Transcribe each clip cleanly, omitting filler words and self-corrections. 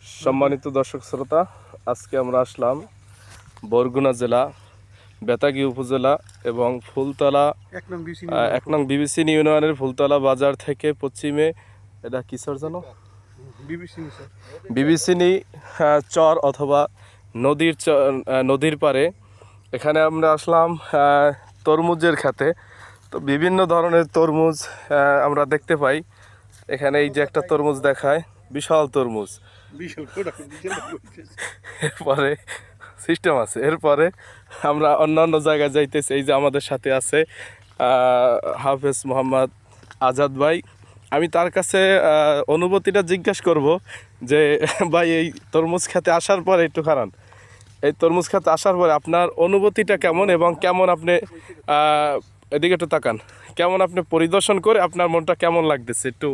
সম্মানিত দর্শক শ্রোতা, আজকে আমরা আসলাম বরগুনা জেলা বেতাগী উপজেলা এবং ফুলতলা 1নং বিবিসি ইউনিয়নের ফুলতলা বাজার থেকে পশ্চিমে, এটা কি স্যার জানো, বিবিসিনি চর অথবা নদীর পারে। এখানে আমরা আসলাম তরমুজের খেতে। তো বিভিন্ন ধরনের তরমুজ আমরা দেখতে পাই এখানে। এই যে একটা তরমুজ দেখায়, বিশাল তরমুজ। এরপরে সিস্টেম আছে। এরপরে আমরা অন্যান্য জায়গায় যাইতেছি। এই যে আমাদের সাথে আছে হাফেজ মোহাম্মদ আজাদ ভাই। আমি তার কাছে অনুভূতিটা জিজ্ঞাসা করব যে ভাই, এই তরমুজ খেতে আসার পরে একটু খারান, এই তরমুজ খেতে আসার পরে আপনার অনুভূতিটা কেমন এবং কেমন আপনি এদিকে একটু তাকান, কেমন আপনি পরিদর্শন করে আপনার মনটা কেমন লাগতেছে একটু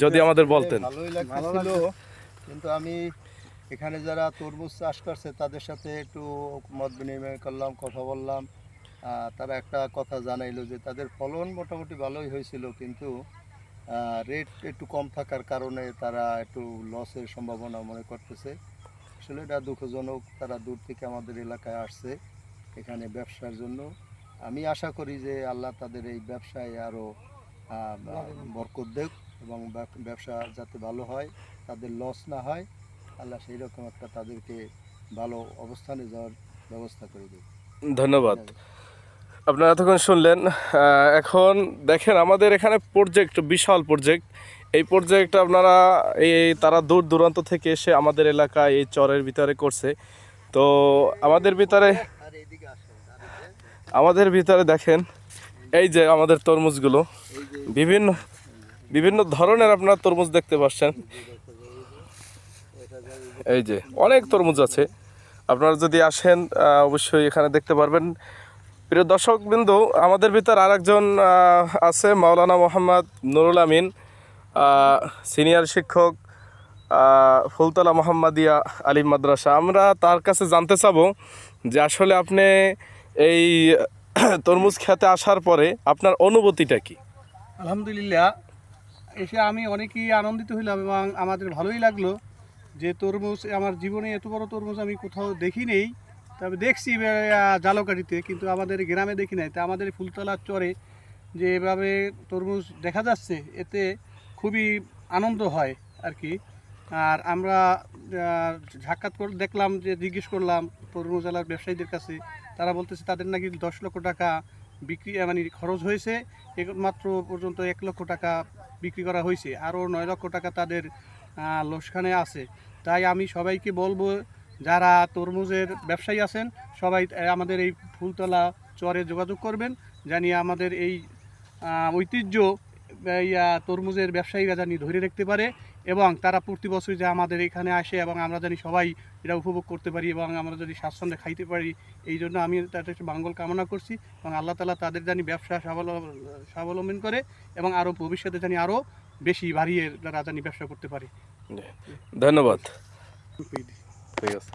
যদি আমাদের বলতেন। ভালোই লাগছিল, কিন্তু আমি এখানে যারা তরমুজ চাষ করছে তাদের সাথে একটু মত বিনিময় করলাম, কথা বললাম। তারা একটা কথা জানাইলো যে তাদের ফলন মোটামুটি ভালোই হয়েছিল, কিন্তু রেট একটু কম থাকার কারণে তারা একটু লসের সম্ভাবনা মনে করতেছে। আসলে এটা দুঃখজনক। তারা দূর থেকে আমাদের এলাকায় আসছে এখানে ব্যবসার জন্য। আমি আশা করি যে আল্লাহ তাদের এই ব্যবসায় আরও বরকত দেখ এবং ব্যবসা যাতে ভালো হয়, তাদের লস না হয়। আল্লাহ সেই রকম একটা তাদেরকে ভালো অবস্থানে যাওয়ার ব্যবস্থা করে দেবে। ধন্যবাদ। আপনারা এতক্ষণ শুনলেন। এখন দেখেন আমাদের এখানে প্রজেক্ট, বিশাল প্রজেক্ট। এই প্রজেক্ট আপনারা তারা দূর দূরান্ত থেকে এসে আমাদের এলাকায় এই চরের ভিতরে করছে। তো আমাদের ভিতরে দেখেন এই যে আমাদের তরমুজগুলো, বিভিন্ন বিভিন্ন ধরনের আপনারা তরমুজ দেখতে পাচ্ছেন। এই যে অনেক তরমুজ আছে, আপনারা যদি আসেন অবশ্যই এখানে দেখতে পারবেন। প্রিয় দর্শকবৃন্দ, আমাদের ভিতর আরেকজন আছে মাওলানা মোহাম্মদ নুরুল আমিন, সিনিয়র শিক্ষক, ফুলতলা মোহাম্মদিয়া আলিম মাদ্রাসা। আমরা তার কাছে জানতে চাবো যে আসলে আপনি এই তরমুজ খেতে আসার পরে আপনার অনুভূতিটা কি? আলহামদুলিল্লাহ, এসে আমি অনেকই আনন্দিত হইলাম এবং আমাদের ভালোই লাগলো যে তরমুজ, আমার জীবনে এত বড় তরমুজ আমি কোথাও দেখি নেই। তবে দেখছি জালকাঠিতে, কিন্তু আমাদের গ্রামে দেখি নাই। তা আমাদের ফুলতলার চরে যে এভাবে তরমুজ দেখা যাচ্ছে, এতে খুবই আনন্দ হয় আর কি। আর আমরা সাক্ষাৎ করে দেখলাম, যে জিজ্ঞেস করলাম তরমুজ আলার ব্যবসায়ীদের কাছে, তারা বলতেছে তাদের নাকি 10 লক্ষ টাকা বিক্রি মানে খরচ হয়েছে, মাত্র পর্যন্ত 1 লক্ষ টাকা বিক্রি করা হয়েছে, আরও 9 লক্ষ টাকা তাদের লোকসানে আছে। তাই আমি সবাইকে বলবো, যারা তরমুজের ব্যবসায়ী আছেন সবাই আমাদের এই ফুলতলা চরে যোগাযোগ করবেন, জানি আমাদের এই ঐতিহ্য তরমুজের ব্যবসায়ীরা জানি ধরে রাখতে পারে, এবং তারা প্রতি বছর যে আমাদের এখানে আসে এবং আমরা জানি সবাই এটা উপভোগ করতে পারি এবং আমরা যদি স্বাচ্ছন্দ্যে খাইতে পারি। এই জন্য আমি তাদের মঙ্গল কামনা করছি এবং আল্লাহ তাআলা তাদের জানি ব্যবসা স্বাবলম্বন করে এবং আরও ভবিষ্যতে জানি আরও বেশি বাড়িয়ে তারা জানি ব্যবসা করতে পারে। ধন্যবাদ। ঠিক আছে।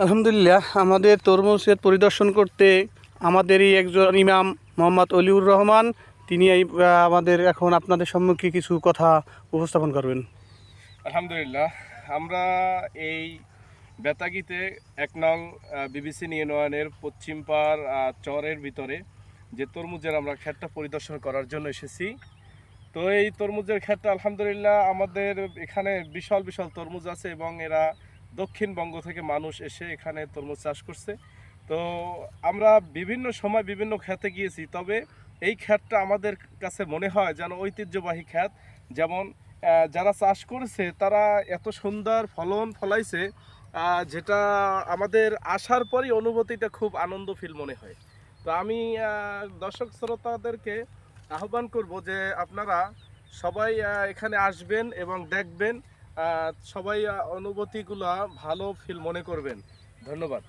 আলহামদুলিল্লাহ, আমাদের তরমুজের পরিদর্শন করতে আমাদেরই একজন ইমাম মোহাম্মদ অলিউর রহমান, তিনি আমাদের এখন আপনাদের সম্মুখে কিছু কথা উপস্থাপন করবেন। আলহামদুলিল্লাহ, আমরা এই বেতাগীতে 1নং বিবিসি ইউনিয়নের পশ্চিম পাড় চরের ভিতরে যে তরমুজের আমরা ক্ষেতটা পরিদর্শন করার জন্য এসেছি। তো এই তরমুজের ক্ষেতটা আলহামদুলিল্লাহ আমাদের এখানে বিশাল বিশাল তরমুজ আছে এবং এরা দক্ষিণবঙ্গ থেকে মানুষ এসে এখানে তরমুজ চাষ করছে। তো আমরা বিভিন্ন সময় বিভিন্ন ক্ষেতে গিয়েছি, তবে এই ক্ষেতটা আমাদের কাছে মনে হয় যেন ঐতিহ্যবাহী ক্ষেত। যেমন যারা চাষ করেছে তারা এত সুন্দর ফলন ফলাইছে, যেটা আমাদের আসার পরই অনুভূতিটা খুব আনন্দ ফিল মনে হয়। তো আমি দর্শক শ্রোতাদেরকে আহ্বান করব যে আপনারা সবাই এখানে আসবেন এবং দেখবেন, সবাই অনুভূতিগুলো ভালো ফিল মনে করবেন। ধন্যবাদ।